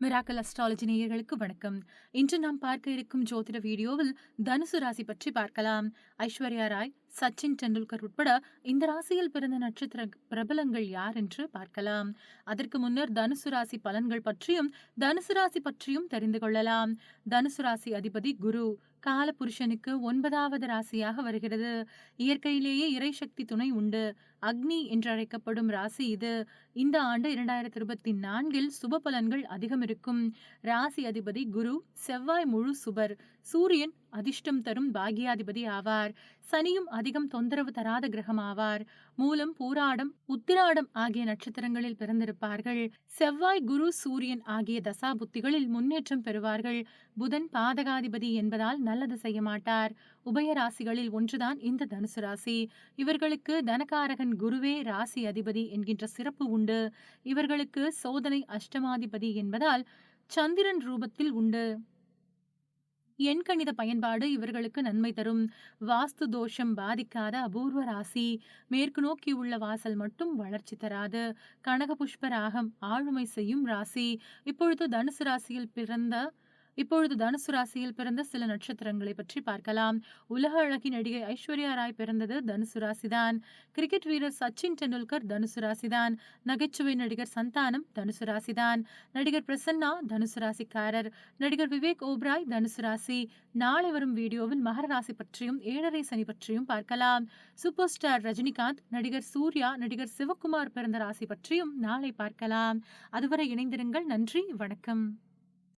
Miracle astrology நேயர்களுக்கு வணக்கம். இன்று நாம் பார்க்க இருக்கும் ஜோதிட வீடியோவில் தனுசு ராசி பற்றி பார்க்கலாம். ஐஸ்வர்யா ராய், சச்சின் டெண்டுல்கர் உட்பட இந்த ராசியில் பிறந்த நட்சத்திர பிரபலங்கள் யார் என்று பார்க்கலாம். அதற்கு முன்னர் தனுசு ராசி பலன்கள் பற்றியும் தனுசு ராசி பற்றியும் தெரிந்து கொள்ளலாம். தனுசு ராசி அதிபதி குரு கால புருஷனுக்கு 9வது ராசியாக வருகிறது. இயற்கையிலேயே இறை சக்தி துணை உண்டு. அக்னி என்றழைக்கப்படும் ராசி இது. இந்த ஆண்டு 2024 சுப பலன்கள் அதிகம் இருக்கும். ராசி அதிபதி குரு, செவ்வாய் முழு சுபர், சூரியன் அதிர்ஷ்டம் தரும் பாகியாதிபதி ஆவார். சனியும் அதிகம் தொந்தரவு தராத கிரகம் ஆவார். மூலம், பூராடம், உத்திராடம் ஆகிய நட்சத்திரங்களில் பிறந்திருப்பார்கள். செவ்வாய், குரு, சூரியன் ஆகிய தசா புத்திகளில் முன்னேற்றம் பெறுவார்கள். புதன் பாதகாதிபதி என்பதால் நல்லது செய்ய மாட்டார். உபய ராசிகளில் ஒன்றுதான் இந்த தனுசு ராசி. இவர்களுக்கு தனகாரகன் குருவே ராசி அதிபதி என்கின்ற சிறப்பு உண்டு. இவர்களுக்கு சோதனை அஷ்டமாதிபதி என்பதால் சந்திரன் ரூபத்தில் உண்டு. எண்கணித பயன்பாடு இவர்களுக்கு நன்மை தரும். வாஸ்து தோஷம் பாதிக்காத அபூர்வ ராசி. மேற்கு நோக்கி உள்ள வாசல் மட்டும் வளர்ச்சி தராது. கனக புஷ்ப ராகம் ஆளுமை செய்யும் ராசி. இப்பொழுது தனுசு ராசியில் பிறந்த சில நட்சத்திரங்களை பற்றி பார்க்கலாம். உலக அழகி நடிகை ஐஸ்வர்யா ராய் பிறந்தது தனுசு ராசிதான். கிரிக்கெட் வீரர் சச்சின் டெண்டுல்கர் தனுசு ராசிதான். நகைச்சுவை நடிகர் சந்தானம் தனுசு ராசிதான். நடிகர் பிரசன்னா தனுசு ராசிக்காரர். நடிகர் விவேக் ஓப்ராய் தனுசு ராசி. நாளை வரும் வீடியோவில் மகர ராசி பற்றியும் 7.5 சனி பற்றியும் பார்க்கலாம். சூப்பர் ஸ்டார் ரஜினிகாந்த், நடிகர் சூர்யா, நடிகர் சிவகுமார் பிறந்த ராசி பற்றியும் நாளை பார்க்கலாம். அதுவரை இணைந்திருங்கள். நன்றி, வணக்கம்.